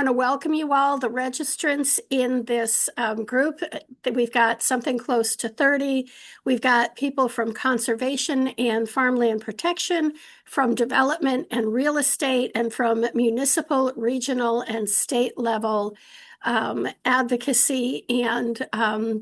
want to welcome you all, the registrants in this group. We've got something close to 30. We've got people from conservation and farmland protection, from development and real estate, and from municipal, regional, and state level advocacy and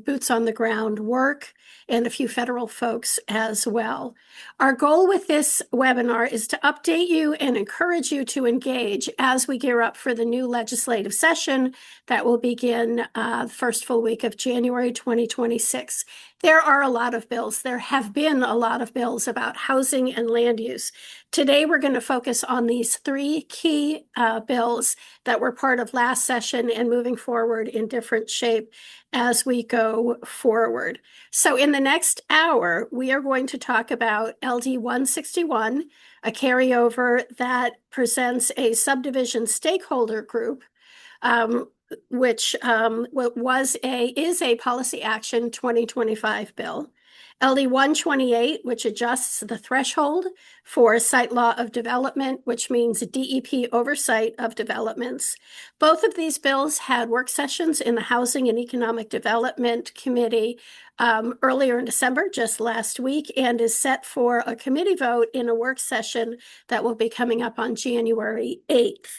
boots on the ground work, and a few federal folks as well. Our goal with this webinar is to update you and encourage you to engage as we gear up for the new legislative session that will begin the first full week of January 2026. There are a lot of bills. There have been a lot of bills about housing and land use. Today, we're going to focus on these three key bills that were part of last session and moving forward in different shape as we go forward. So in the next hour, we are going to talk about LD 161, a carryover that presents a subdivision stakeholder group, which is a policy action 2025 bill. LD 128, which adjusts the threshold for site law of development, which means DEP oversight of developments. Both of these bills had work sessions in the Housing and Economic Development Committee earlier in December, just last week, and is set for a committee vote in a work session that will be coming up on January 8th.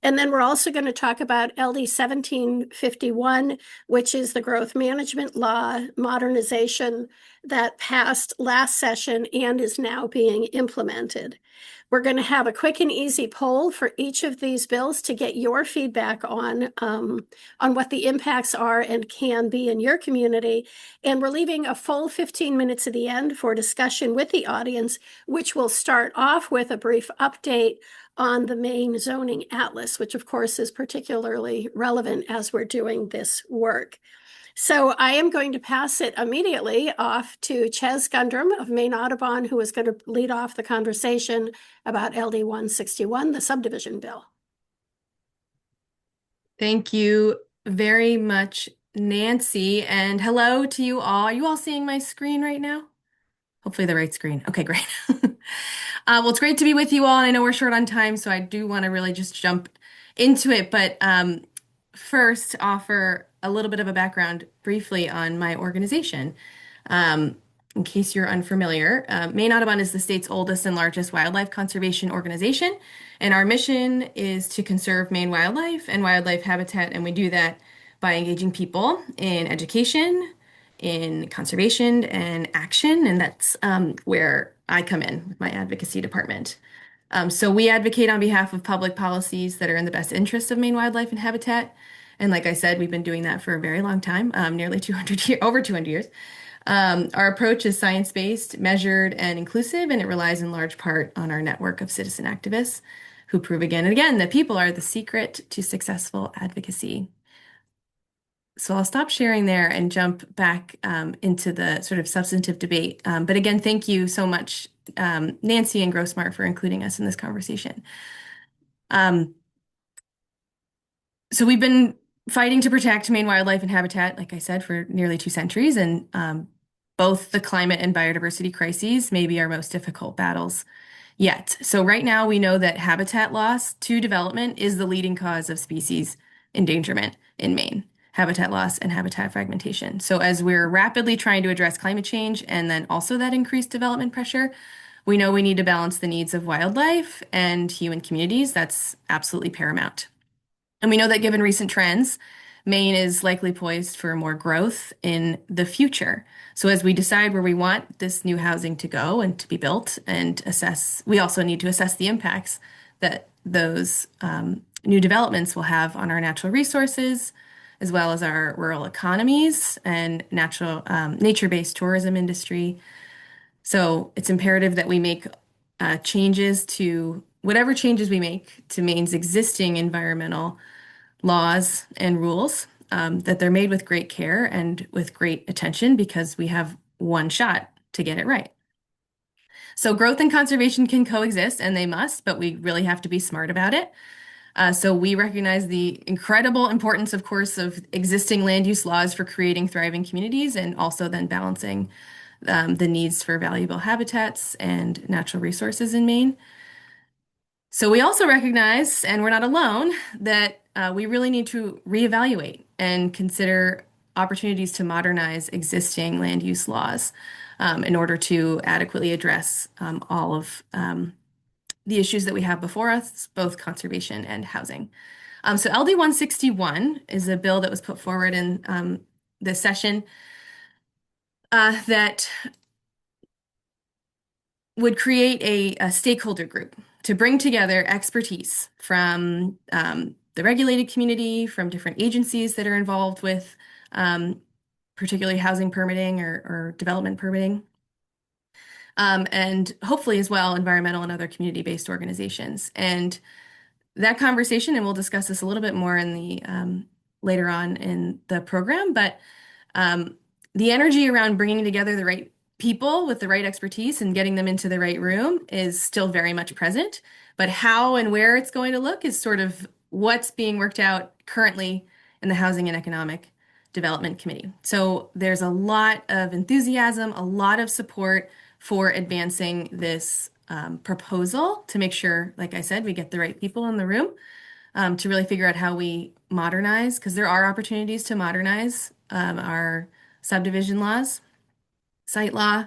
And then we're also going to talk about LD 1751, which is the growth management law modernization that passed last session and is now being implemented. We're going to have a quick and easy poll for each of these bills to get your feedback on what the impacts are and can be in your community. And we're leaving a full 15 minutes at the end for discussion with the audience, which will start off with a brief update on the Maine zoning atlas, which of course is particularly relevant as we're doing this work. So I am going to pass it immediately off to Ches Gundrum of Maine Audubon, who is going to lead off the conversation about LD 161, the subdivision bill. Thank you very much, Nancy, and hello to you all. Are you all seeing my screen right now? Hopefully the right screen. Okay, great. Well, it's great to be with you all, and I know we're short on time, so I do want to really just jump into it. But first, offer a little bit of a background briefly on my organization. In case you're unfamiliar, Maine Audubon is the state's oldest and largest wildlife conservation organization, and our mission is to conserve Maine wildlife and wildlife habitat, and we do that by engaging people in education, in conservation and action, and that's where I come in with my advocacy department. So we advocate on behalf of public policies that are in the best interest of Maine wildlife and habitat. And like I said, we've been doing that for a very long time, nearly 200 years, over 200 years. Our approach is science-based, measured, and inclusive, and it relies in large part on our network of citizen activists who prove again and again that people are the secret to successful advocacy. So I'll stop sharing there and jump back into the sort of substantive debate. But again, thank you so much, Nancy and Grossmart, for including us in this conversation. So we've been fighting to protect Maine wildlife and habitat, like I said, for nearly 2 centuries. And both the climate and biodiversity crises may be our most difficult battles yet. So right now, we know that habitat loss to development is the leading cause of species endangerment in Maine. Habitat loss and habitat fragmentation. So as we're rapidly trying to address climate change and then also that increased development pressure, we know we need to balance the needs of wildlife and human communities. That's absolutely paramount. And we know that given recent trends, Maine is likely poised for more growth in the future. So as we decide where we want this new housing to go and to be built and assess, we also need to assess the impacts that those new developments will have on our natural resources, as well as our rural economies and nature-based tourism industry. So it's imperative that we make whatever changes we make to Maine's existing environmental laws and rules, that they're made with great care and with great attention, because we have one shot to get it right. So growth and conservation can coexist, and they must, but we really have to be smart about it. So we recognize the incredible importance, of course, of existing land use laws for creating thriving communities, and also then balancing the needs for valuable habitats and natural resources in Maine. So we also recognize, and we're not alone, that we really need to reevaluate and consider opportunities to modernize existing land use laws in order to adequately address all of the issues that we have before us, both conservation and housing. So LD 161 is a bill that was put forward in this session that would create a stakeholder group to bring together expertise from the regulated community, from different agencies that are involved with particularly housing permitting or development permitting, and hopefully as well environmental and other community-based organizations. And that conversation, and we'll discuss this a little bit more in the later on in the program, but the energy around bringing together the right people with the right expertise and getting them into the right room is still very much present. But how and where it's going to look is sort of what's being worked out currently in the Housing and Economic Development Committee. So there's a lot of enthusiasm, a lot of support for advancing this proposal to make sure, like I said, we get the right people in the room to really figure out how we modernize, because there are opportunities to modernize our subdivision laws, site law,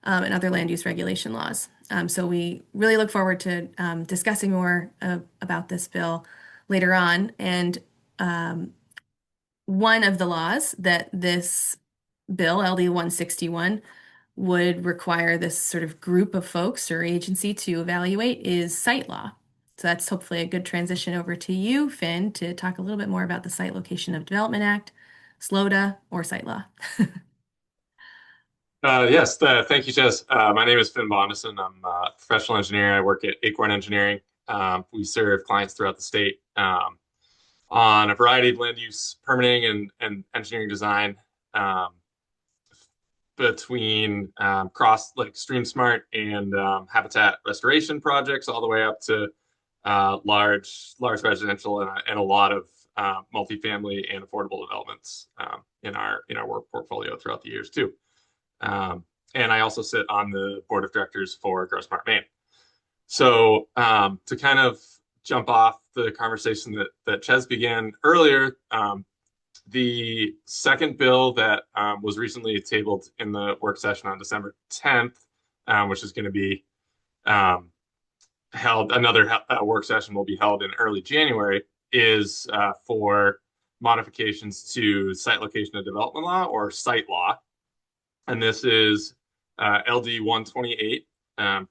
and other land use regulation laws. So we really look forward to discussing more about this bill later on. And one of the laws that this bill, LD 161, would require this sort of group of folks or agency to evaluate is site law. So that's hopefully a good transition over to you, Finn, to talk a little bit more about the Site Location of Development Act, SLODA, or site law. Yes, thank you, Jess. My name is Finn Bondison. I'm a professional engineer. I work at Acorn Engineering. We serve clients throughout the state on a variety of land use permitting and engineering design between cross like stream smart and habitat restoration projects all the way up to large residential and a lot of multifamily and affordable developments in our work portfolio throughout the years too. And I also sit on the board of directors for Grow Smart Maine. So to kind of jump off the conversation that Ches began earlier, the second bill that was recently tabled in the work session on December 10th, which is going to be held, another work session will be held in early January, is for modifications to site location of development law or site law. And this is LD 128.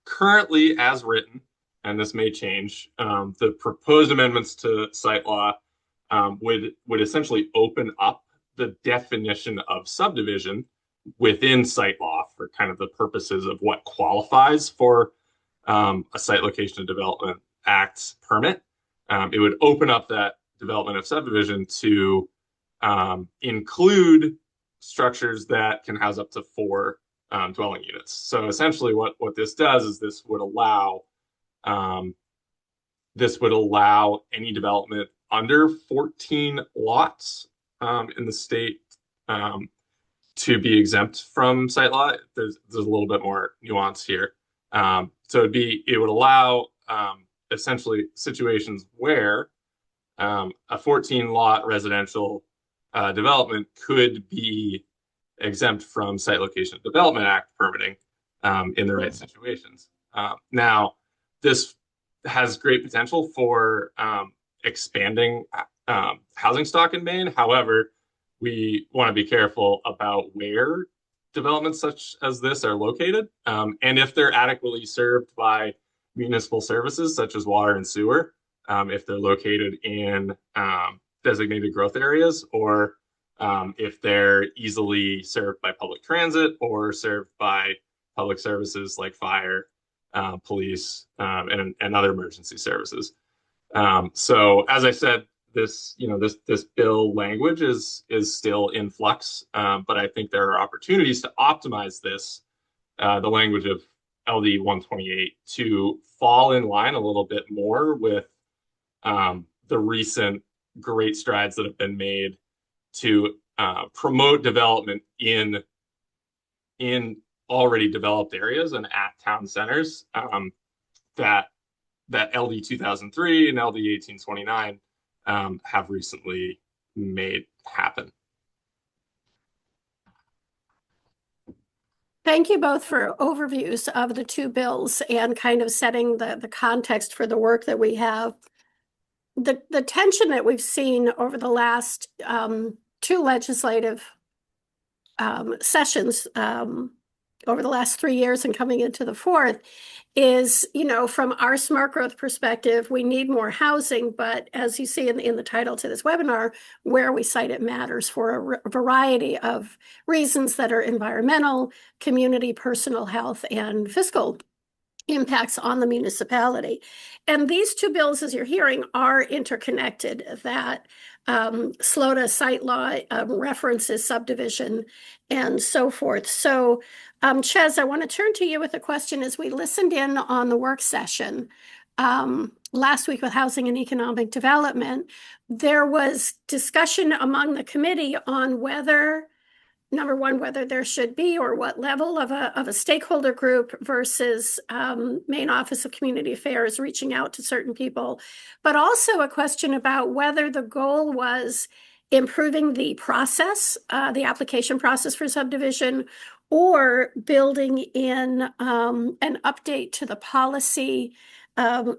Currently, as written, and this may change, the proposed amendments to site law would essentially open up the definition of subdivision within site law for kind of the purposes of what qualifies for a Site Location and Development Act permit. It would open up that development of subdivision to include structures that can house up to 4 dwelling units. So essentially what this does is this would allow any development under 14 lots in the state to be exempt from site law. There's a little bit more nuance here. So it would allow essentially situations where a 14 lot residential development could be exempt from Site Location Development Act permitting in the right situations. Now, this has great potential for expanding housing stock in Maine. However, we want to be careful about where developments such as this are located, and if they're adequately served by municipal services such as water and sewer, if they're located in designated growth areas, or if they're easily served by public transit or served by public services like fire, police, and other emergency services. So as I said, this bill language is still in flux, but I think there are opportunities to optimize this, the language of LD 128, to fall in line a little bit more with the recent great strides that have been made to promote development in already developed areas and at town centers that LD 2003 and LD 1829 have recently made happen. Thank you both for overviews of the two bills and kind of setting the context for the work that we have. The tension that we've seen over the last two legislative sessions over the last 3 years and coming into the fourth is, from our smart growth perspective, we need more housing, but as you see in the title to this webinar, where we site it matters for a variety of reasons that are environmental, community, personal health, and fiscal impacts on the municipality. And these two bills, as you're hearing, are interconnected. That SLOTA site law references subdivision and so forth. So, Ches, I want to turn to you with a question. As we listened in on the work session last week with Housing and Economic Development, there was discussion among the committee on whether, number one, whether there should be or what level of a stakeholder group versus Maine Office of Community Affairs reaching out to certain people, but also a question about whether the goal was improving the process, the application process for subdivision, or building in an update to the policy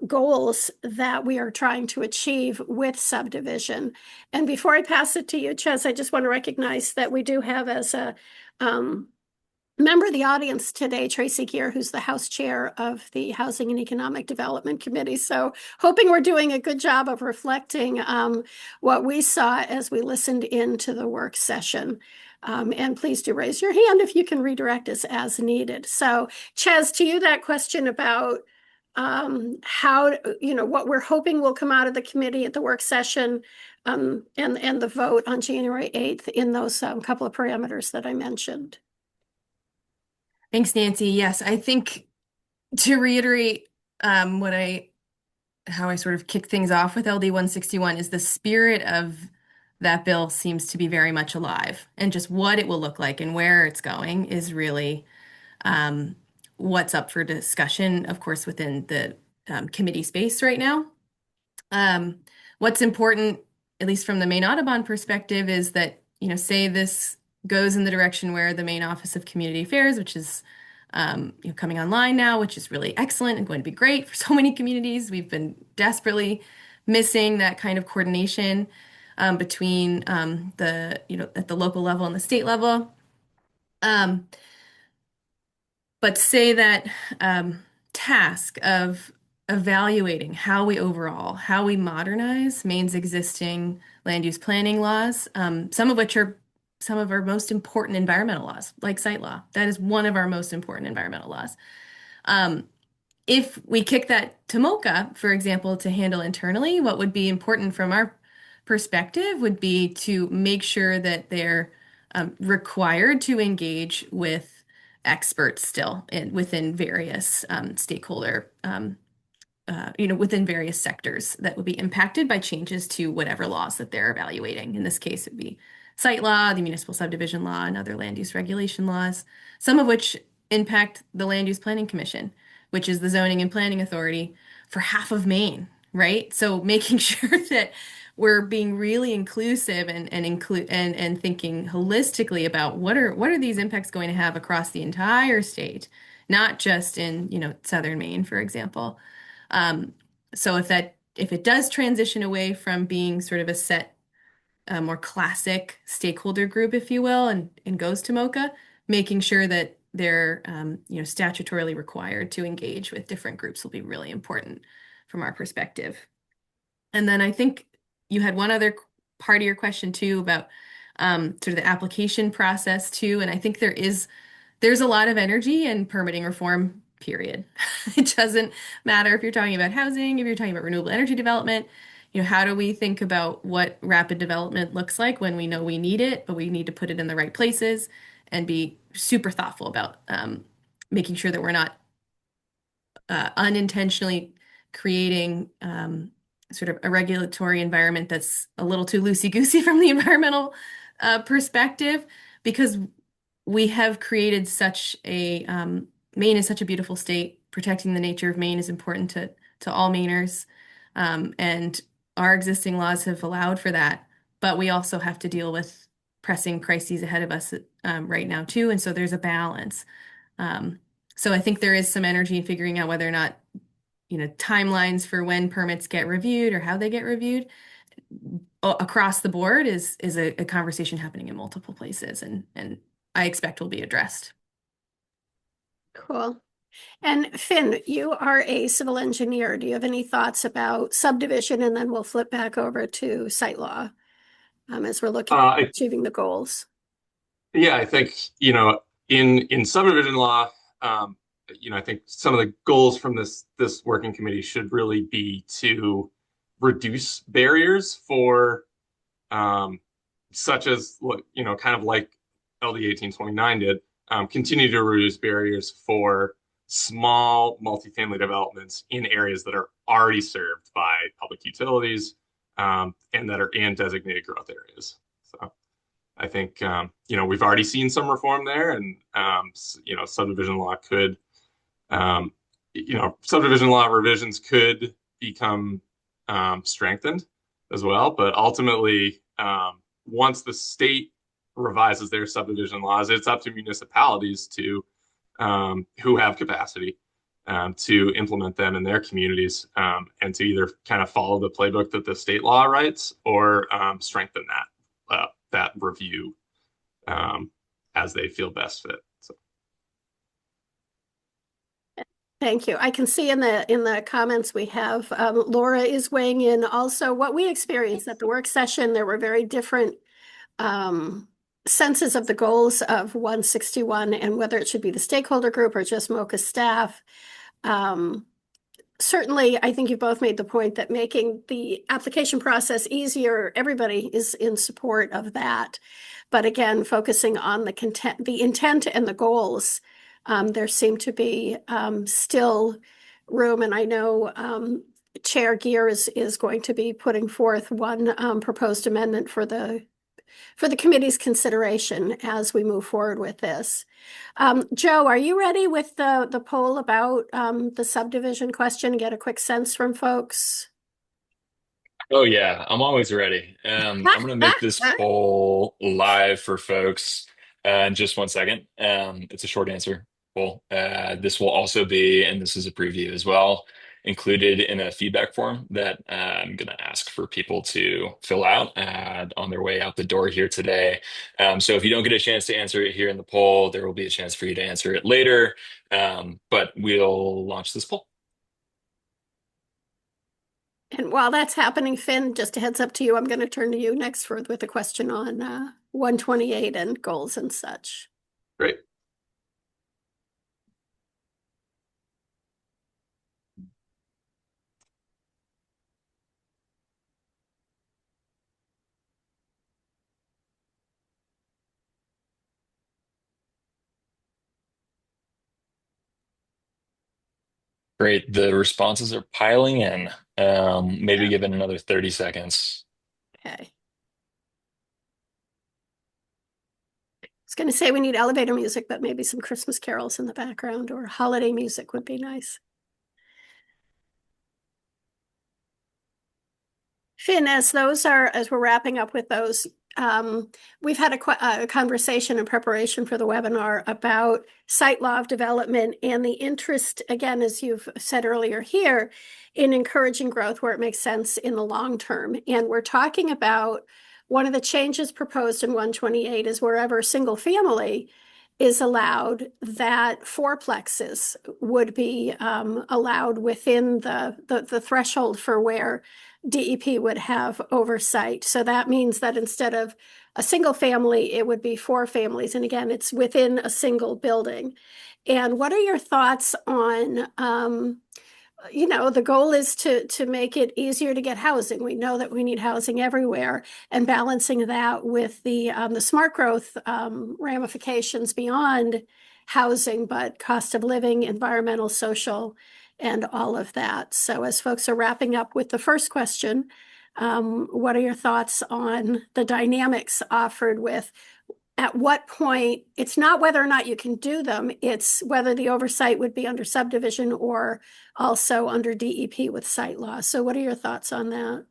goals that we are trying to achieve with subdivision. And before I pass it to you, Ches, I just want to recognize that we do have as a member of the audience today, Tracy Gear, who's the House Chair of the Housing and Economic Development Committee. So hoping we're doing a good job of reflecting what we saw as we listened into the work session. And please do raise your hand if you can redirect us as needed. So Ches, to you, that question about how, what we're hoping will come out of the committee at the work session and the vote on January 8th in those couple of parameters that I mentioned. Thanks, Nancy. Yes, I think to reiterate how I sort of kick things off with LD 161 is the spirit of that bill seems to be very much alive, and just what it will look like and where it's going is really what's up for discussion, of course, within the committee space right now. What's important, at least from the Maine Audubon perspective, is that, say this goes in the direction where the Maine Office of Community Affairs, which is coming online now, which is really excellent and going to be great for so many communities. We've been desperately missing that kind of coordination between at the local level and the state level. But say that task of evaluating how we modernize Maine's existing land use planning laws, some of which are some of our most important environmental laws, like site law. That is one of our most important environmental laws. If we kick that to MOCA, for example, to handle internally, what would be important from our perspective would be to make sure that they're required to engage with experts still within various stakeholder, within various sectors that would be impacted by changes to whatever laws that they're evaluating. In this case, it would be site law, the municipal subdivision law, and other land use regulation laws, some of which impact the Land Use Planning Commission, which is the zoning and planning authority for half of Maine, right? So making sure that we're being really inclusive and thinking holistically about what are these impacts going to have across the entire state, not just in southern Maine, for example. So if it does transition away from being sort of a set, more classic stakeholder group, if you will, and goes to MOCA, making sure that they're statutorily required to engage with different groups will be really important from our perspective. And then I think you had one other part of your question too about sort of the application process too, and I think there's a lot of energy in permitting reform, period. It doesn't matter if you're talking about housing, if you're talking about renewable energy development. How do we think about what rapid development looks like when we know we need it, but we need to put it in the right places and be super thoughtful about making sure that we're not unintentionally creating sort of a regulatory environment that's a little too loosey-goosey from the environmental perspective, because we have created such a Maine is such a beautiful state. Protecting the nature of Maine is important to all Mainers, and Our existing laws have allowed for that, but we also have to deal with pressing crises ahead of us right now too. And so there's a balance. So I think there is some energy in figuring out whether or not, timelines for when permits get reviewed or how they get reviewed across the board is a conversation happening in multiple places, and I expect will be addressed. Cool. And Finn, you are a civil engineer. Do you have any thoughts about subdivision? And then we'll flip back over to site law as we're looking at achieving the goals. Yeah, I think, in subdivision law, I think some of the goals from this working committee should really be to reduce barriers for such as kind of like LD 1829 did, continue to reduce barriers for small multifamily developments in areas that are already served by public utilities and that are in designated growth areas. So I think we've already seen some reform there, and subdivision law could subdivision law revisions could become strengthened as well. But ultimately, once the state revises their subdivision laws, it's up to municipalities to who have capacity to implement them in their communities, and to either kind of follow the playbook that the state law writes or strengthen that review as they feel best fit. So. Thank you. I can see in the comments we have Laura is weighing in also. What we experienced at the work session, there were very different senses of the goals of 161 and whether it should be the stakeholder group or just MOCA staff. Certainly, I think you both made the point that making the application process easier, everybody is in support of that. But again, focusing on the intent and the goals, there seem to be still room. And I know Chair Gear is going to be putting forth one proposed amendment for the committee's consideration as we move forward with this. Joe, are you ready with the poll about the subdivision question? Get a quick sense from folks. Oh yeah, I'm always ready. I'm going to make this poll live for folks in just 1 second. It's a short answer poll. This will also be, and this is a preview as well, included in a feedback form that I'm going to ask for people to fill out on their way out the door here today. So if you don't get a chance to answer it here in the poll, there will be a chance for you to answer it later. But we'll launch this poll. And while that's happening, Finn, just a heads up to you, I'm going to turn to you next with a question on 128 and goals and such. Great. Great. The responses are piling in. Maybe give it another 30 seconds. Okay. I was going to say we need elevator music, but maybe some Christmas carols in the background or holiday music would be nice. Finn, as we're wrapping up with those, we've had a conversation in preparation for the webinar about site law of development and the interest, again, as you've said earlier here, in encouraging growth where it makes sense in the long term. And we're talking about one of the changes proposed in 128 is wherever single family is allowed, that fourplexes would be allowed within the threshold for where DEP would have oversight. So that means that instead of a single family, it would be 4 families. And again, it's within a single building. And what are your thoughts on, the goal is to make it easier to get housing. We know that we need housing everywhere, and balancing that with the smart growth ramifications beyond housing, but cost of living, environmental, social, and all of that. So as folks are wrapping up with the first question, what are your thoughts on the dynamics offered with at what point, it's not whether or not you can do them, it's whether the oversight would be under subdivision or also under DEP with site law. So what are your thoughts on that?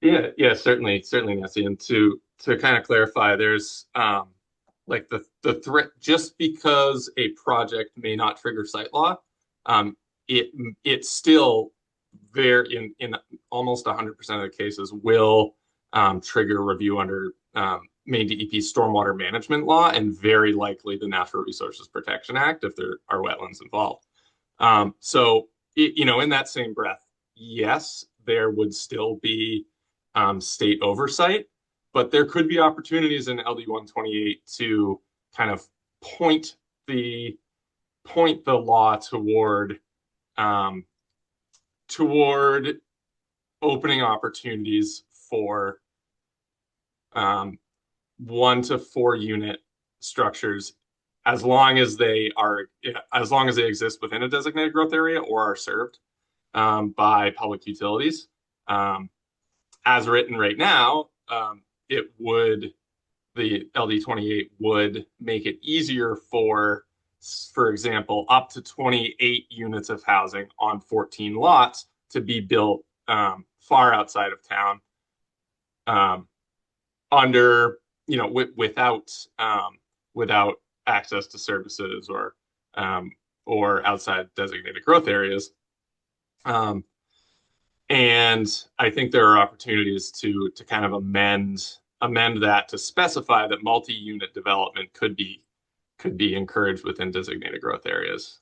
Yeah, certainly, Nancy. And to kind of clarify, there's like the threat just because a project may not trigger site law, um, it it's still very in almost 100% of the cases will trigger review under Maine DEP stormwater management law and very likely the Natural Resources Protection Act if there are wetlands involved. So in that same breath, yes, there would still be state oversight, but there could be opportunities in LD 128 to kind of point the law um, toward opening opportunities for 1 to 4 unit structures as long as they exist within a designated growth area or are served by public utilities. As written right now, the LD 28 would make it easier for example, up to 28 units of housing on 14 lots to be built far outside of town under, without access to services or outside designated growth areas. And I think there are opportunities to kind of amend that to specify that multi-unit development could be encouraged within designated growth areas.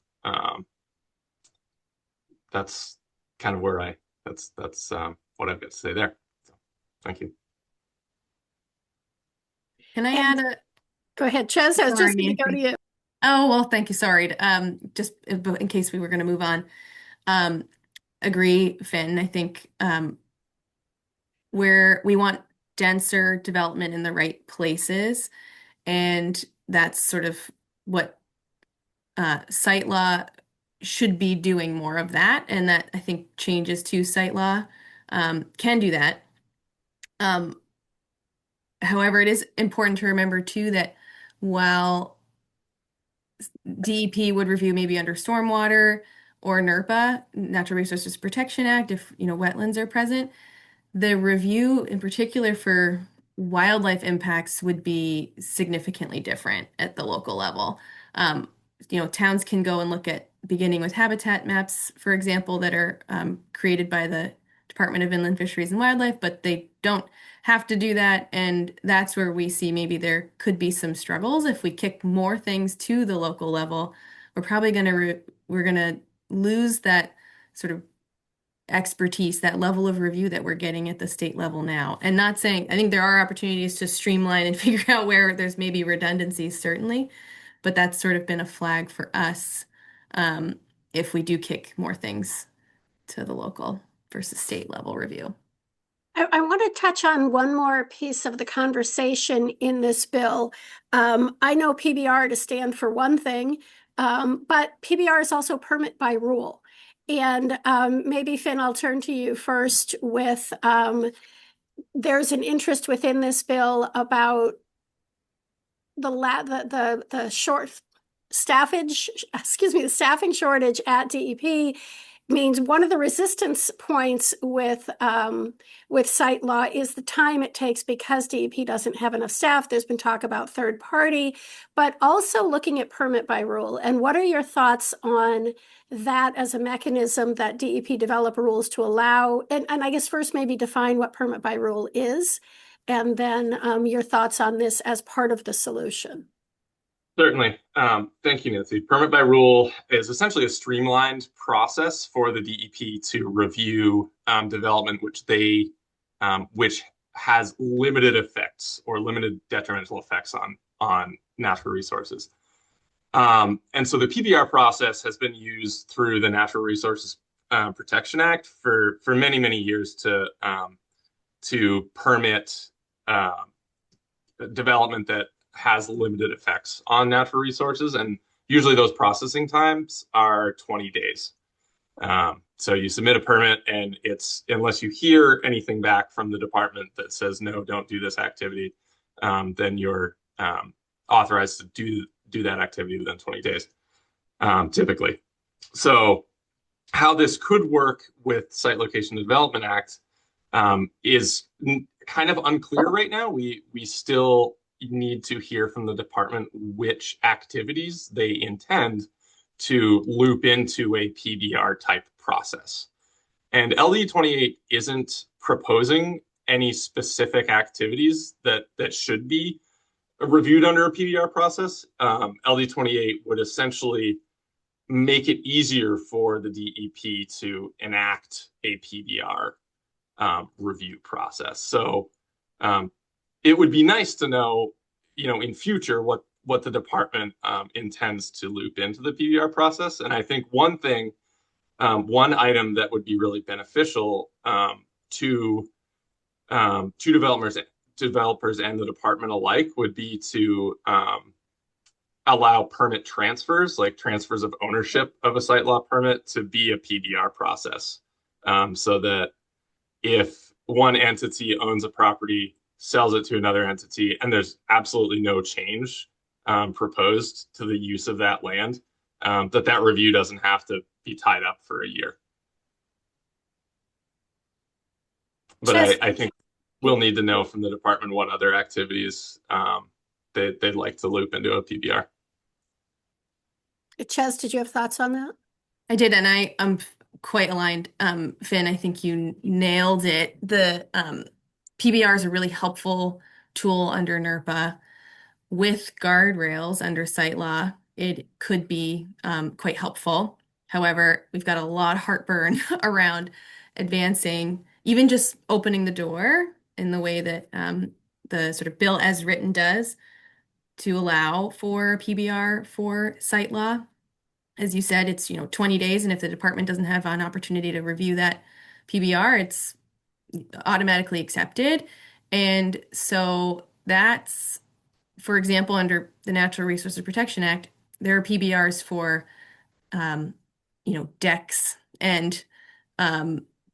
That's kind of where that's what I've got to say there. So, thank you. Can I add a? Go ahead, Ches. I was Sorry, just going to go to Nancy. you. Oh, well, thank you. Sorry. Just in case we were going to move on. Agree, Finn. I think where we want denser development in the right places, and that's sort of what site law should be doing more of that, and that I think changes to site law can do that. However, it is important to remember too that while DEP would review maybe under stormwater or NERPA, Natural Resources Protection Act, if wetlands are present, the review in particular for wildlife impacts would be significantly different at the local level. Towns can go and look at beginning with habitat maps, for example, that are created by the Department of Inland Fisheries and Wildlife, but they don't have to do that. And that's where we see maybe there could be some struggles. If we kick more things to the local level, we're gonna lose that sort of expertise, that level of review that we're getting at the state level now. And not saying, I think there are opportunities to streamline and figure out where there's maybe redundancies, certainly, but that's sort of been a flag for us if we do kick more things to the local versus state level review. I want to touch on one more piece of the conversation in this bill. I know PBR to stand for one thing, but PBR is also permit by rule. And maybe, Finn, I'll turn to you first with there's an interest within this bill about the short staffage, the staffing shortage at DEP means one of the resistance points with site law is the time it takes because DEP doesn't have enough staff. There's been talk about third party, but also looking at permit by rule. And what are your thoughts on that as a mechanism that DEP develop rules to allow? And I guess first maybe define what permit by rule is, and then your thoughts on this as part of the solution. Certainly. Thank you, Nancy. Permit by rule is essentially a streamlined process for the DEP to review development which has limited effects or limited detrimental effects on natural resources. And so the PBR process has been used through the Natural Resources Protection Act for many, many years to permit development that has limited effects on natural resources, and usually those processing times are 20 days. So you submit a permit, and unless you hear anything back from the department that says no, don't do this activity, then you're authorized to do that activity within 20 days, typically. So how this could work with Site Location Development Act is kind of unclear right now. We still need to hear from the department which activities they intend to loop into a PBR type process. And LD 28 isn't proposing any specific activities that should be reviewed under a PBR process. LD 28 would essentially make it easier for the DEP to enact a PBR review process. So it would be nice to know, in future what the department intends to loop into the PBR process. And I think one item that would be really beneficial to developers and the department alike would be to allow permit transfers, like transfers of ownership of a site law permit, to be a PBR process, so that if one entity owns a property, sells it to another entity, and there's absolutely no change proposed to the use of that land, that review doesn't have to be tied up for a year. But I think we'll need to know from the department what other activities they'd like to loop into a PBR. Ches, did you have thoughts on that? I did, and I'm quite aligned. Finn, I think you nailed it. The PBR is a really helpful tool under NERPA. With guardrails under site law, it could be quite helpful. However, we've got a lot of heartburn around advancing, even just opening the door in the way that the sort of bill as written does, to allow for PBR for site law. As you said, it's 20 days, and if the department doesn't have an opportunity to review that PBR, it's automatically accepted. And so that's, for example, under the Natural Resources Protection Act, there are PBRs for decks and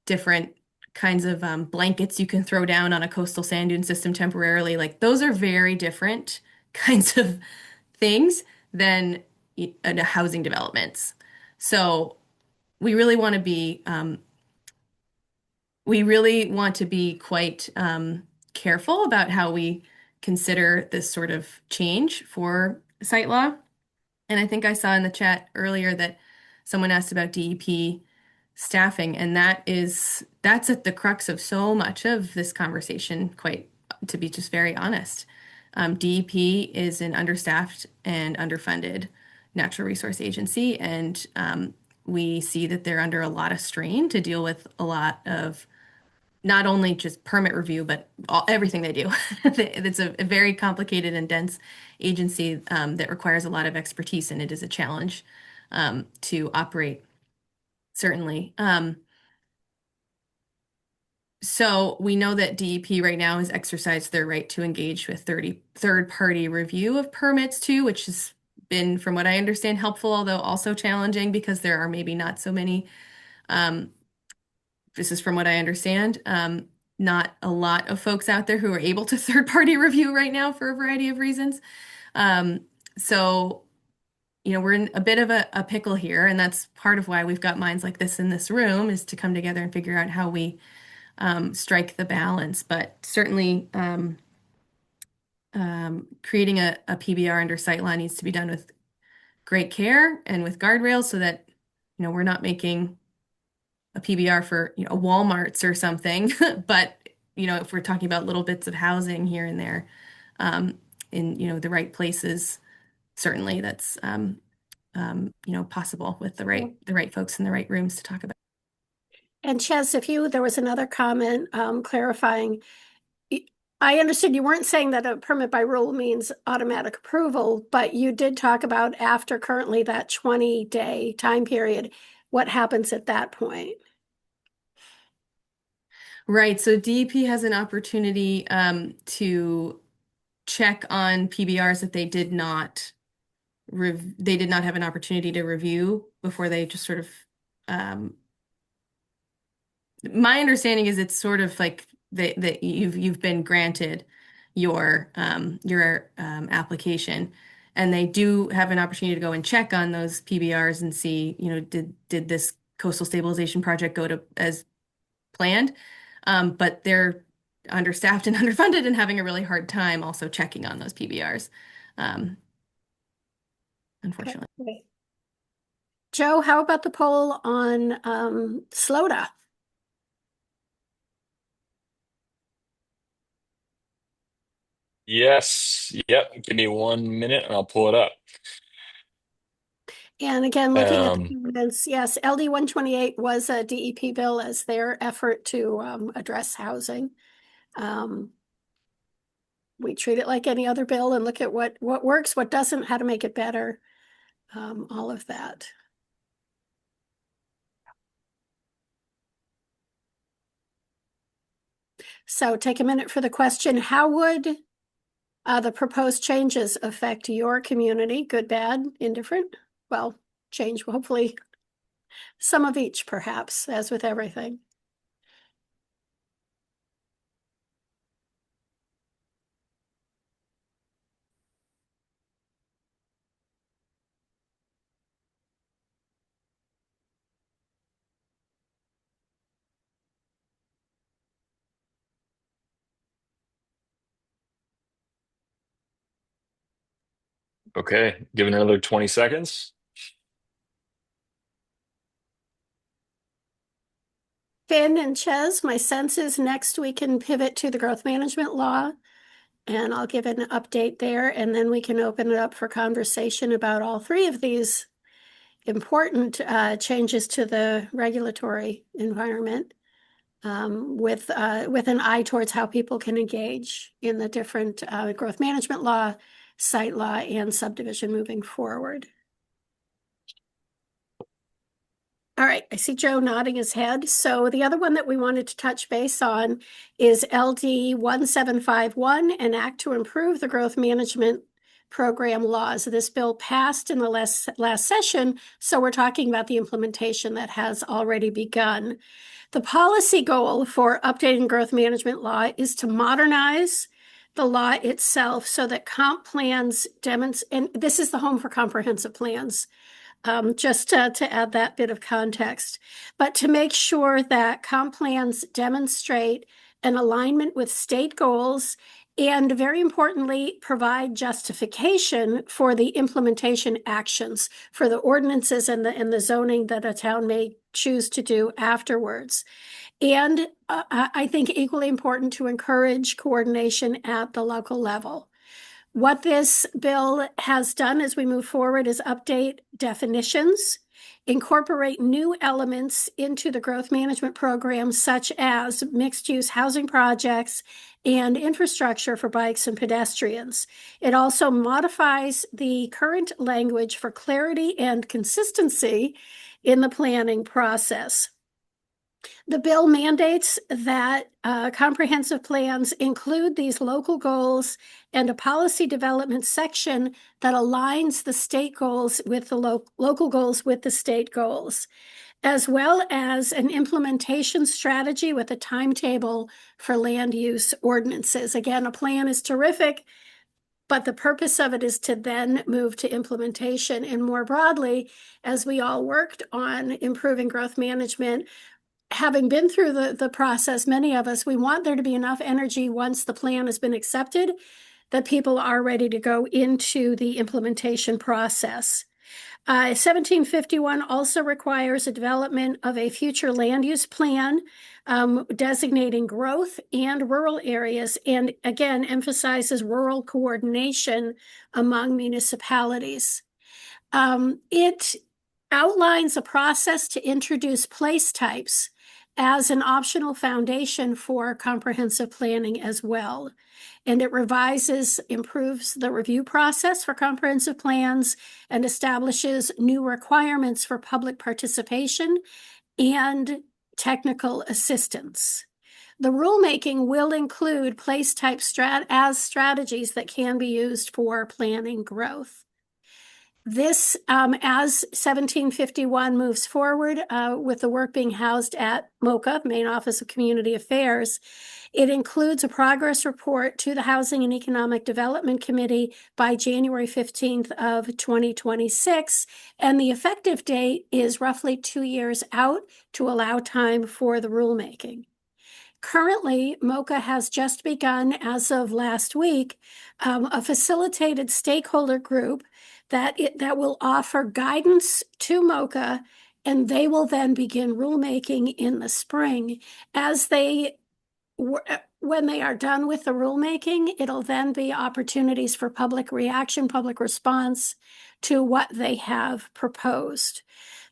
different kinds of blankets you can throw down on a coastal sand dune system temporarily. Like, those are very different kinds of things than housing developments. So we really want to be quite careful about how we consider this sort of change for site law. And I think I saw in the chat earlier that someone asked about DEP staffing, and that's at the crux of so much of this conversation, quite to be just very honest. DEP is an understaffed and underfunded natural resource agency, and we see that they're under a lot of strain to deal with a lot of not only just permit review, but everything they do. It's a very complicated and dense agency that requires a lot of expertise, and it is a challenge to operate, certainly. So we know that DEP right now has exercised their right to engage with third-party review of permits too, which has been, from what I understand, helpful, although also challenging because there are maybe not so many. This is from what I understand. Not a lot of folks out there who are able to third-party review right now for a variety of reasons. So, we're in a bit of a pickle here, and that's part of why we've got minds like this in this room, is to come together and figure out how we strike the balance. But certainly creating a PBR under site law needs to be done with great care and with guardrails so that, we're not making a PBR for, a Walmart's or something. But, if we're talking about little bits of housing here and there in, the right places, certainly that's, possible with the right folks in the right rooms to talk about. And Ches, there was another comment clarifying. I understood you weren't saying that a permit by rule means automatic approval, but you did talk about after currently that 20-day time period, what happens at that point? Right. So DEP has an opportunity to check on PBRs that they did not have an opportunity to review before they just sort of. My understanding is it's sort of like that you've been granted your application, and they do have an opportunity to go and check on those PBRs and see, did this coastal stabilization project go to as planned? but they're understaffed and underfunded and having a really hard time also checking on those PBRs, unfortunately. Okay. Joe, how about the poll on SLOTA? Yes. Yep. Give me 1 minute and I'll pull it up. And again, looking at the Um, comments, yes, LD 128 was a DEP bill as their effort to address housing. We treat it like any other bill and look at what works, what doesn't, how to make it better, all of that. So take a minute for the question, how would the proposed changes affect your community? Good, bad, indifferent? Well, change, hopefully some of each, perhaps, as with everything. okay. Give it another 20 seconds. Finn and Ches, my sense is next we can pivot to the growth management law, and I'll give an update there, and then we can open it up for conversation about all three of these important changes to the regulatory environment, with an eye towards how people can engage in the different growth management law, site law, and subdivision moving forward. All right, I see Joe nodding his head. So the other one that we wanted to touch base on is LD 1751, an act to improve the growth management program laws. This bill passed in the last session, so we're talking about the implementation that has already begun. The policy goal for updating growth management law is to modernize the law itself so that comp plans and this is the home for comprehensive plans, just to add that bit of context, but to make sure that comp plans demonstrate an alignment with state goals and, very importantly, provide justification for the implementation actions for the ordinances and the zoning that a town may choose to do afterwards. And I think equally important to encourage coordination at the local level. What this bill has done as we move forward is update definitions, incorporate new elements into the growth management program, such as mixed-use housing projects and infrastructure for bikes and pedestrians. It also modifies the current language for clarity and consistency in the planning process. The bill mandates that comprehensive plans include these local goals and a policy development section that aligns the state goals with the local goals with the state goals, as well as an implementation strategy with a timetable for land use ordinances. Again, a plan is terrific, but the purpose of it is to then move to implementation. And more broadly, as we all worked on improving growth management, having been through the process, many of us, we want there to be enough energy once the plan has been accepted that people are ready to go into the implementation process. 1751 also requires a development of a future land use plan, designating growth and rural areas, and again, emphasizes rural coordination among municipalities. It outlines a process to introduce place types as an optional foundation for comprehensive planning as well. And it improves the review process for comprehensive plans and establishes new requirements for public participation and technical assistance. The rulemaking will include place type as strategies that can be used for planning growth. This, as 1751 moves forward with the work being housed at MOCA, Maine Office of Community Affairs, it includes a progress report to the Housing and Economic Development Committee by January 15th of 2026, and the effective date is roughly 2 years out to allow time for the rulemaking. Currently, MOCA has just begun, as of last week, a facilitated stakeholder group that will offer guidance to MOCA, and they will then begin rulemaking in the spring. When they are done with the rulemaking, it'll then be opportunities for public reaction, public response to what they have proposed.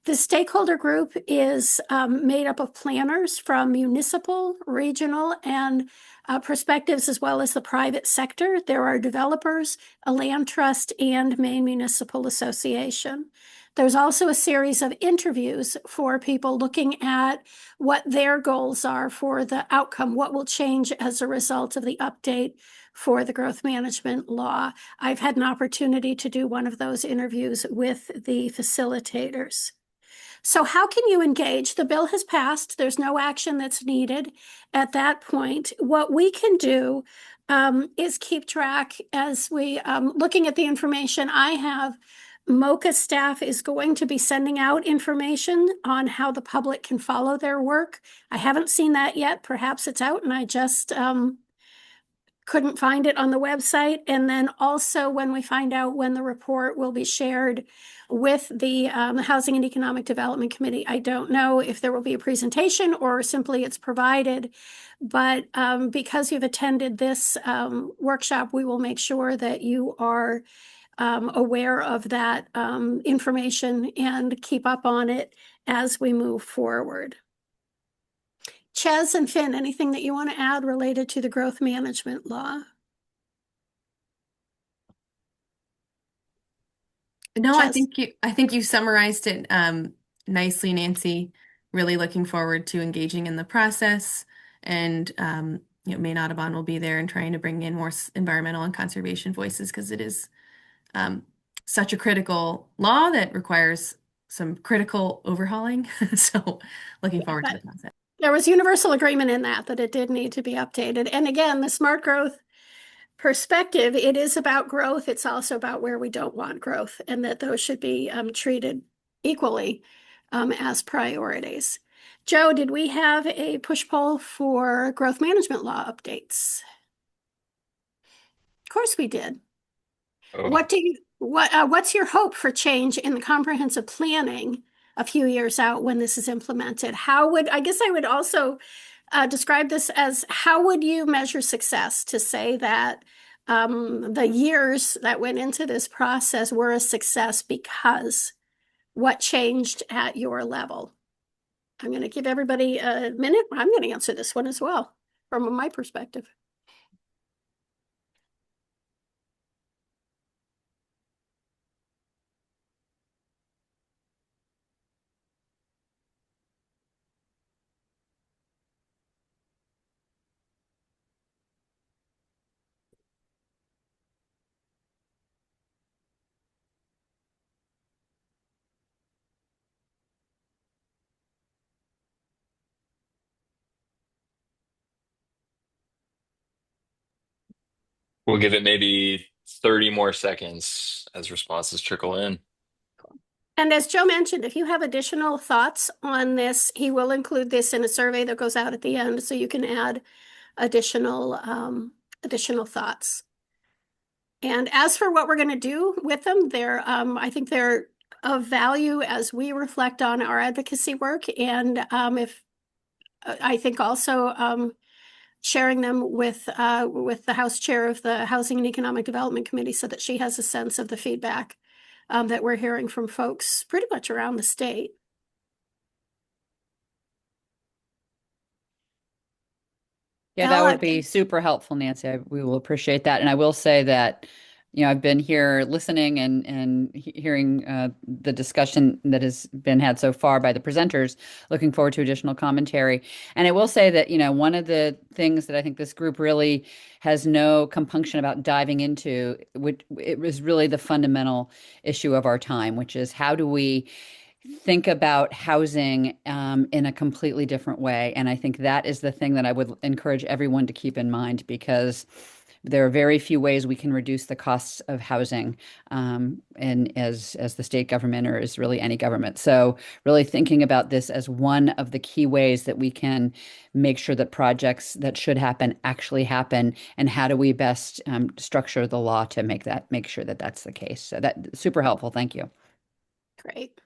The stakeholder group is made up of planners from municipal, regional, and perspectives, as well as the private sector. There are developers, a land trust, and Maine Municipal Association. There's also a series of interviews for people looking at what their goals are for the outcome, what will change as a result of the update for the growth management law. I've had an opportunity to do one of those interviews with the facilitators. So how can you engage? The bill has passed. There's no action that's needed at that point. What we can do is keep track as we, looking at the information I have, MOCA staff is going to be sending out information on how the public can follow their work. I haven't seen that yet. Perhaps it's out and I just couldn't find it on the website. And then also when we find out when the report will be shared with the Housing and Economic Development Committee, I don't know if there will be a presentation or simply it's provided. But because you've attended this workshop, we will make sure that you are aware of that information and keep up on it as we move forward. Ches and Finn, anything that you want to add related to the growth management law? No, Ches? I think you summarized it nicely, Nancy. Really looking forward to engaging in the process, and Maine Audubon will be there and trying to bring in more environmental and conservation voices because it is such a critical law that requires some critical overhauling. So looking forward to the process. There was universal agreement in that it did need to be updated. And again, the smart growth perspective, it is about growth. It's also about where we don't want growth, and that those should be treated equally as priorities. Joe, did we have a push-pull for growth management law updates? Of course we did. Oh. What's your hope for change in the comprehensive planning a few years out when this is implemented? I guess I would also describe this as, how would you measure success to say that the years that went into this process were a success because what changed at your level? I'm going to give everybody a minute. I'm going to answer this one as well from my perspective. We'll give it maybe 30 more seconds as responses trickle in. And as Joe mentioned, if you have additional thoughts on this, he will include this in a survey that goes out at the end, so you can add additional thoughts. And as for what we're going to do with them, I think they're of value as we reflect on our advocacy work, and I think also sharing them with the House Chair of the Housing and Economic Development Committee, so that she has a sense of the feedback that we're hearing from folks pretty much around the state. Yeah, that would be super helpful, Nancy. We will appreciate that. And I will say that, I've been here listening and hearing the discussion that has been had so far by the presenters, looking forward to additional commentary. And I will say that, one of the things that I think this group really has no compunction about diving into, it was really the fundamental issue of our time, which is, how do we think about housing in a completely different way? And I think that is the thing that I would encourage everyone to keep in mind, because there are very few ways we can reduce the costs of housing, and as the state government, or as really any government. So really thinking about this as one of the key ways that we can make sure that projects that should happen actually happen, and how do we best structure the law to make sure that that's the case. So that super helpful. Thank you. Great.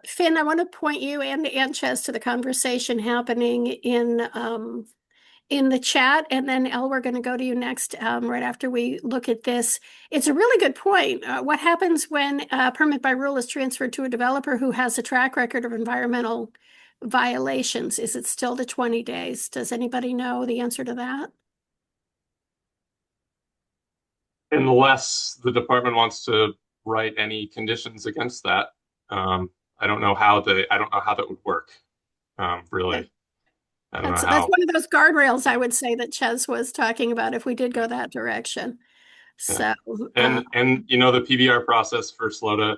Finn, I want to point you and Ches to the conversation happening in the chat, and then Elle, we're going to go to you next, right after we look at this. It's a really good point. What happens when a permit by rule is transferred to a developer who has a track record of environmental violations? Is it still the 20 days? Does anybody know the answer to that? Unless the department wants to write any conditions against that. I don't know how that would work. Really. Okay. I don't know That's how. one of those guardrails, I would say, that Ches was talking about if we did go that direction. Yeah. So, And you know, the PBR process for SLOTA,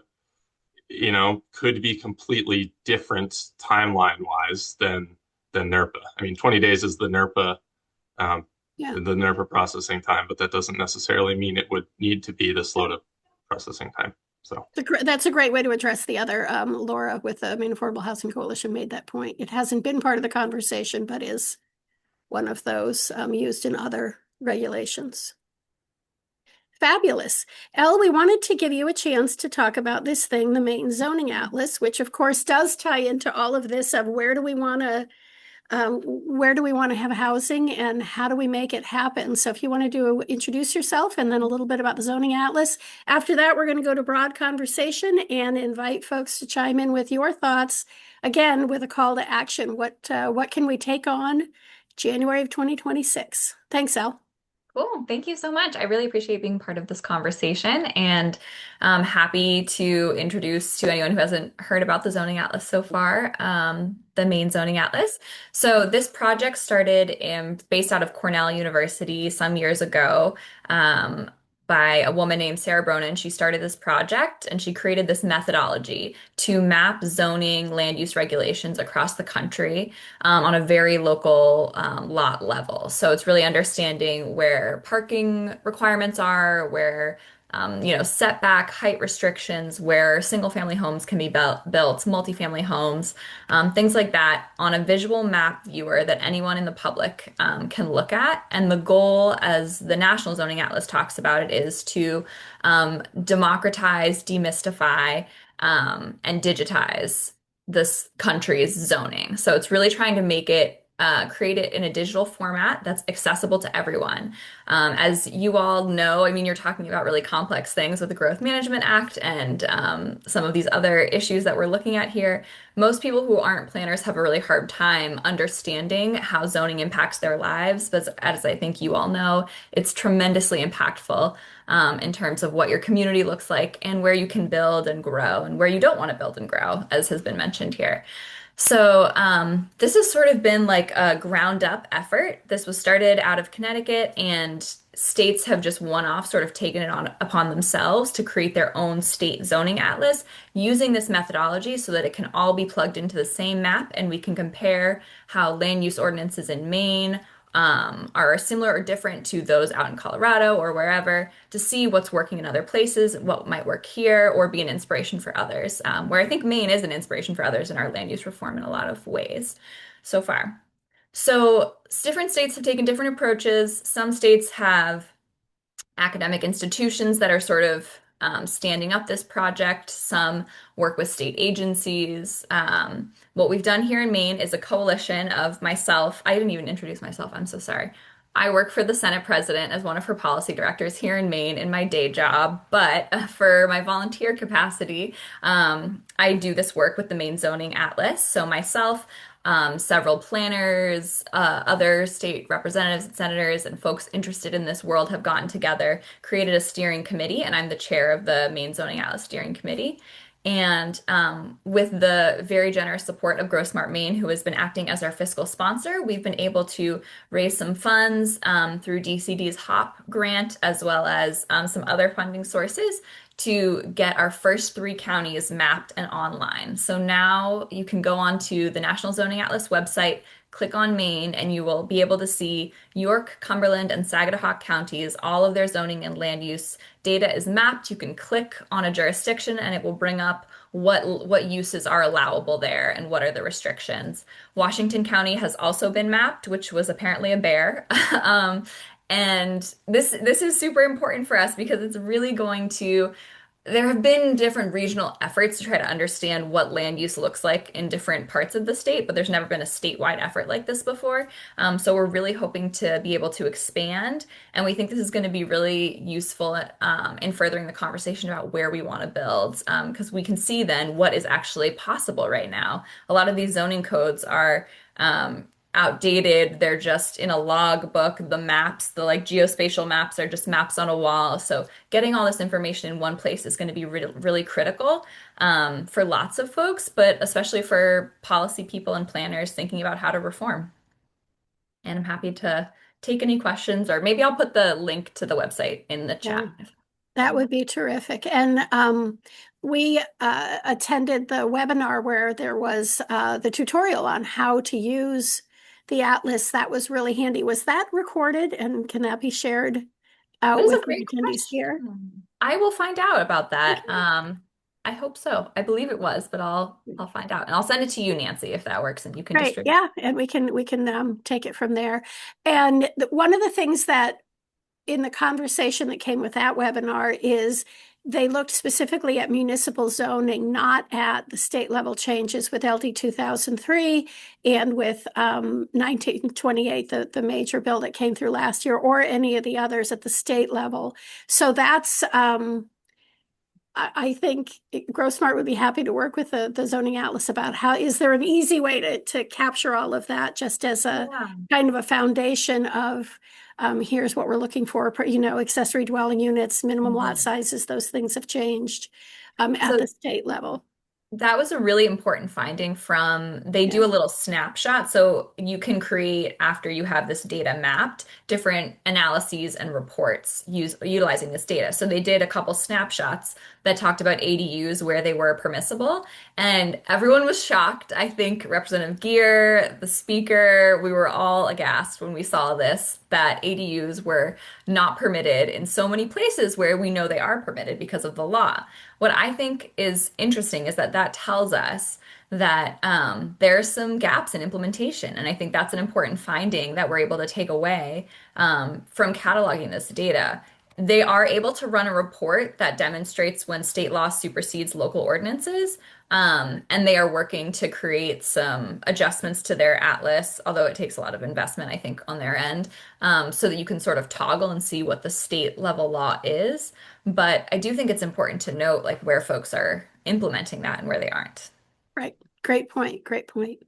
you know, could be completely different timeline wise than NERPA. I mean, 20 days is the NERPA yeah. the NERPA processing time, but that doesn't necessarily mean it would need to be the SLOTA processing time. So That's a great way to address the other. Laura with the Maine Affordable Housing Coalition made that point. It hasn't been part of the conversation, but is one of those used in other regulations. Fabulous. Elle, we wanted to give you a chance to talk about this thing, the Maine Zoning Atlas, which of course does tie into all of this of where do we want to have housing and how do we make it happen? So if you want to introduce yourself and then a little bit about the Zoning Atlas. After that, we're going to go to broad conversation and invite folks to chime in with your thoughts, again, with a call to action. What can we take on January of 2026? Thanks, Elle. Cool. Thank you so much. I really appreciate being part of this conversation, and I'm happy to introduce to anyone who hasn't heard about the Zoning Atlas so far, the Maine Zoning Atlas. So this project started based out of Cornell University some years ago, by a woman named Sarah Bronin. She started this project and she created this methodology to map zoning land use regulations across the country, on a very local lot level. So it's really understanding where parking requirements are, where setback height restrictions, where single family homes can be built, multifamily homes, things like that on a visual map viewer that anyone in the public can look at. And the goal, as the National Zoning Atlas talks about it, is to democratize, demystify, and digitize this country's zoning. So it's really trying to make it create it in a digital format that's accessible to everyone. As you all know, I mean, you're talking about really complex things with the Growth Management Act and some of these other issues that we're looking at here. Most people who aren't planners have a really hard time understanding how zoning impacts their lives, but as I think you all know, it's tremendously impactful in terms of what your community looks like and where you can build and grow and where you don't want to build and grow, as has been mentioned here. So this has sort of been like a ground up effort. This was started out of Connecticut, and states have just one-off sort of taken it upon themselves to create their own state zoning atlas using this methodology so that it can all be plugged into the same map, and we can compare how land use ordinances in Maine are similar or different to those out in Colorado or wherever, to see what's working in other places, what might work here, or be an inspiration for others, where I think Maine is an inspiration for others in our land use reform in a lot of ways so far. So different states have taken different approaches. Some states have academic institutions that are sort of standing up this project. Some work with state agencies. What we've done here in Maine is a coalition of myself. I didn't even introduce myself. I'm so sorry. I work for the Senate President as one of her policy directors here in Maine in my day job, but for my volunteer capacity, I do this work with the Maine Zoning Atlas. So myself, several planners, other state representatives and senators, and folks interested in this world have gotten together, created a steering committee, and I'm the chair of the Maine Zoning Atlas Steering Committee. And with the very generous support of Grow Smart Maine, who has been acting as our fiscal sponsor, we've been able to raise some funds through DCD's HOP grant, as well as some other funding sources, to get our first 3 counties mapped and online. So now you can go onto the National Zoning Atlas website, click on Maine, and you will be able to see York, Cumberland, and Saginaw counties. All of their zoning and land use data is mapped. You can click on a jurisdiction and it will bring up what uses are allowable there and what are the restrictions. Washington County has also been mapped, which was apparently a bear. And this is super important for us because it's really going to, there have been different regional efforts to try to understand what land use looks like in different parts of the state, but there's never been a statewide effort like this before. So we're really hoping to be able to expand, and we think this is going to be really useful in furthering the conversation about where we want to build, because we can see then what is actually possible right now. A lot of these zoning codes are outdated. They're just in a log book. The maps, the like geospatial maps are just maps on a wall. So getting all this information in one place is going to be really critical for lots of folks, but especially for policy people and planners thinking about how to reform. And I'm happy to take any questions, or maybe I'll put the link to the website in the chat. That would be terrific. And we attended the webinar where there was the tutorial on how to use the atlas. That was really handy. Was that recorded, and can that be shared out with the attendees here? I will find out about that. I hope so. I believe it was, but I'll find out, and I'll send it to you, Nancy, if that works, and you can distribute. Yeah, and we can take it from there. And one of the things that in the conversation that came with that webinar is they looked specifically at municipal zoning, not at the state level changes with LD 2003 and with 1928, the major bill that came through last year, or any of the others at the state level. So that's, I think GrowSmart would be happy to work with the zoning atlas about how, is there an easy way to capture all of that just as a kind of a foundation of here's what we're looking for, accessory dwelling units, minimum lot sizes, those things have changed at the state level. That was a really important finding they do a little snapshot. So you can create, after you have this data mapped, different analyses and reports utilizing this data. So they did a couple snapshots that talked about ADUs where they were permissible, and everyone was shocked. I think Representative Geer, the speaker, we were all aghast when we saw this, that ADUs were not permitted in so many places where we know they are permitted because of the law. What I think is interesting is that tells us that there are some gaps in implementation. And I think that's an important finding that we're able to take away from cataloging this data. They are able to run a report that demonstrates when state law supersedes local ordinances, and they are working to create some adjustments to their atlas, although it takes a lot of investment, I think, on their end, so that you can sort of toggle and see what the state level law is. But I do think it's important to note like where folks are implementing that and where they aren't. Right. Great point. Great point.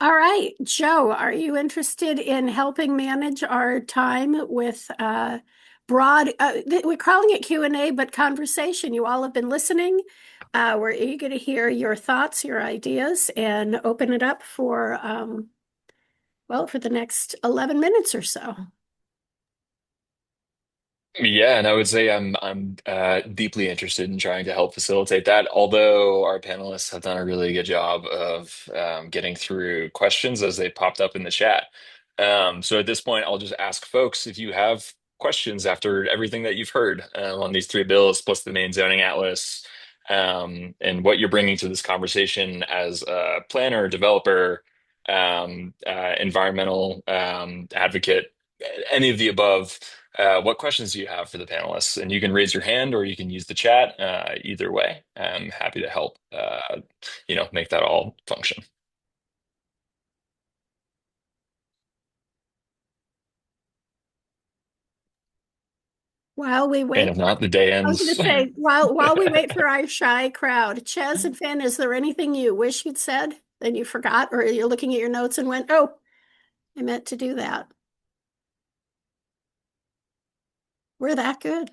All right, Joe, are you interested in helping manage our time with broad, we're calling it Q&A, but conversation. You all have been listening. We're eager to hear your thoughts, your ideas, and open it up for, for the next 11 minutes or so. Yeah, and I would say I'm deeply interested in trying to help facilitate that. Although our panelists have done a really good job of getting through questions as they popped up in the chat. So at this point, I'll just ask folks if you have questions after everything that you've heard on these three bills, plus the Maine zoning atlas, and what you're bringing to this conversation as a planner, developer, environmental advocate, any of the above. What questions do you have for the panelists? And you can raise your hand or you can use the chat. Either way, I'm happy to help, make that all function. While we wait, and if not, the day ends. I was going to say, while we wait for our shy crowd, Ches and Finn, is there anything you wish you'd said and you forgot, or you're looking at your notes and went, "Oh, I meant to do that"? We're that good.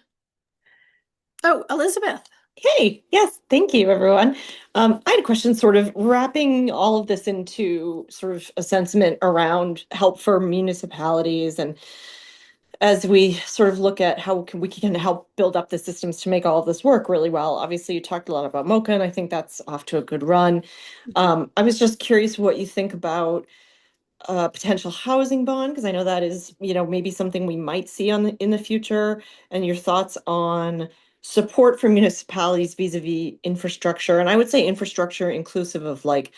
Oh, Elizabeth. Hey, yes, thank you, everyone. I had a question sort of wrapping all of this into sort of a sentiment around help for municipalities, and as we sort of look at how we can help build up the systems to make all of this work really well. Obviously, you talked a lot about MoCA, and I think that's off to a good run. I was just curious what you think about a potential housing bond, because I know that is, maybe something we might see in the future, and your thoughts on support for municipalities vis-a-vis infrastructure. And I would say infrastructure inclusive of like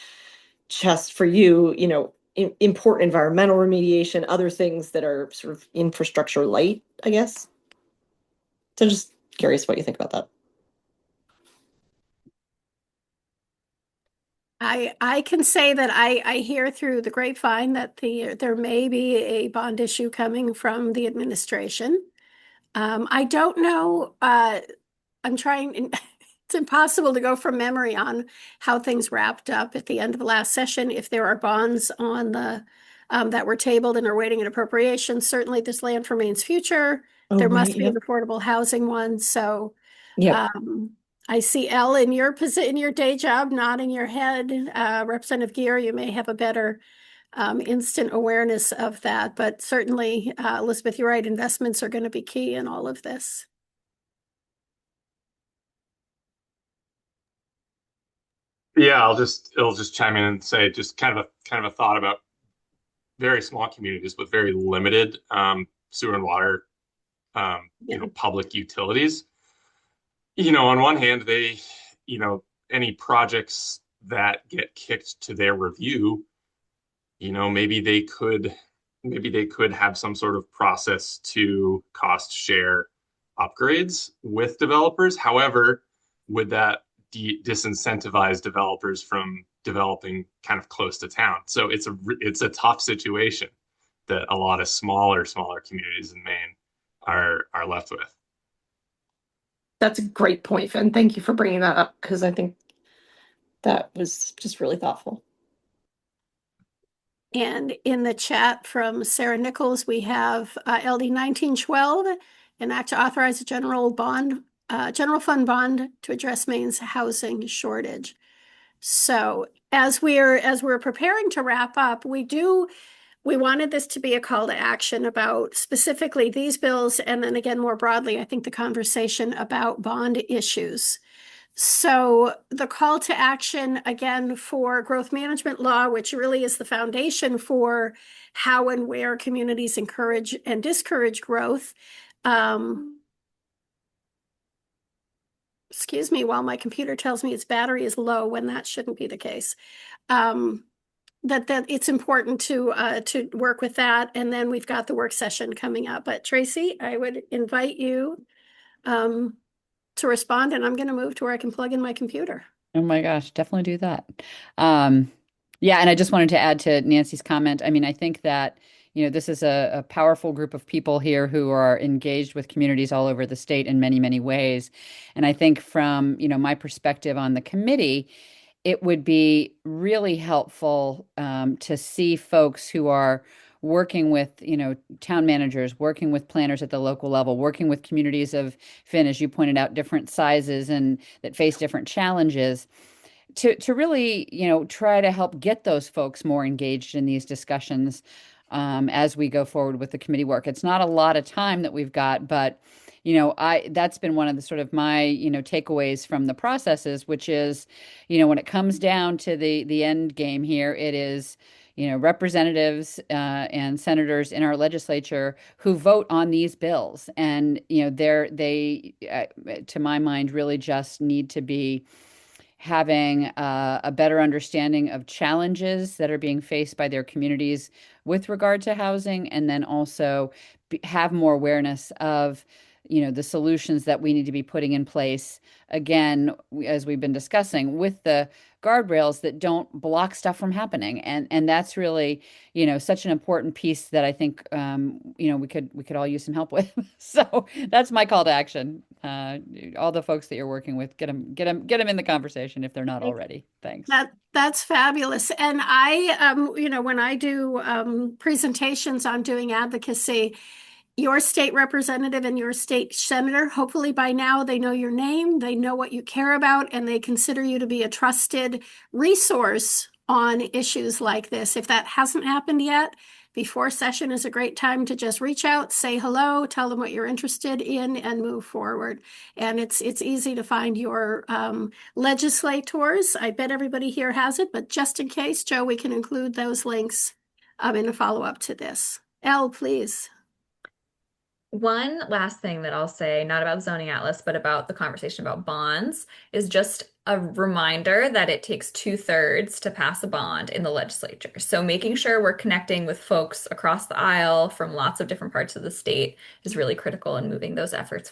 just for you, important environmental remediation, other things that are sort of infrastructure light, I guess. So just curious what you think about that. I can say that I hear through the grapevine that there may be a bond issue coming from the administration. I don't know. I'm trying. It's impossible to go from memory on how things wrapped up at the end of the last session. If there are bonds on the that were tabled and are waiting an appropriation, certainly this Land for Maine's Future. Oh, There right, must be an yep. affordable housing one. So Yep. I see Elle in your in your day job, nodding your head. Representative Gear, you may have a better instant awareness of that, but certainly, Elizabeth, you're right. Investments are going to be key in all of this. Yeah, I'll just chime in and say just kind of a thought about very small communities with very limited sewer and water, public utilities. On one hand, they, any projects that get kicked to their review, maybe they could have some sort of process to cost share upgrades with developers. However, would that disincentivize developers from developing kind of close to town? So it's a tough situation that a lot of smaller communities in Maine are left with. That's a great point, Finn. Thank you for bringing that up, because I think that was just really thoughtful. And in the chat from Sarah Nichols, we have LD 1912, an act to authorize a general fund bond to address Maine's housing shortage. So as we're preparing to wrap up, we wanted this to be a call to action about specifically these bills, and then again, more broadly, I think the conversation about bond issues. So the call to action, again, for growth management law, which really is the foundation for how and where communities encourage and discourage growth. Excuse me, while my computer tells me its battery is low when that shouldn't be the case. That it's important to work with that. And then we've got the work session coming up. But Tracy, I would invite you to respond, and I'm going to move to where I can plug in my computer. Oh my gosh, definitely do that. Yeah, and I just wanted to add to Nancy's comment. I mean, I think that, this is a powerful group of people here who are engaged with communities all over the state in many, many ways. And I think from, my perspective on the committee, it would be really helpful to see folks who are working with, town managers, working with planners at the local level, working with communities of, Finn, as you pointed out, different sizes and that face different challenges, to really, try to help get those folks more engaged in these discussions as we go forward with the committee work. It's not a lot of time that we've got, but that's been one of the sort of my, takeaways from the processes, which is, when it comes down to the end game here, it is, representatives and senators in our legislature who vote on these bills. And, they, to my mind, really just need to be having a better understanding of challenges that are being faced by their communities with regard to housing, and then also have more awareness of the solutions that we need to be putting in place, again, as we've been discussing, with the guardrails that don't block stuff from happening. And that's really, such an important piece that I think, we could all use some help with. So that's my call to action. All the folks that you're working with, get them in the conversation if they're not already. Thanks. That's fabulous. And I, when I do presentations on doing advocacy, your state representative and your state senator, hopefully by now they know your name, they know what you care about, and they consider you to be a trusted resource on issues like this. If that hasn't happened yet, before session is a great time to just reach out, say hello, tell them what you're interested in, and move forward. And it's easy to find your legislators. I bet everybody here has it, but just in case, Joe, we can include those links in a follow-up to this. Elle, please. One last thing that I'll say, not about zoning atlas, but about the conversation about bonds, is just a reminder that it takes 2/3 to pass a bond in the legislature. So making sure we're connecting with folks across the aisle from lots of different parts of the state is really critical in moving those efforts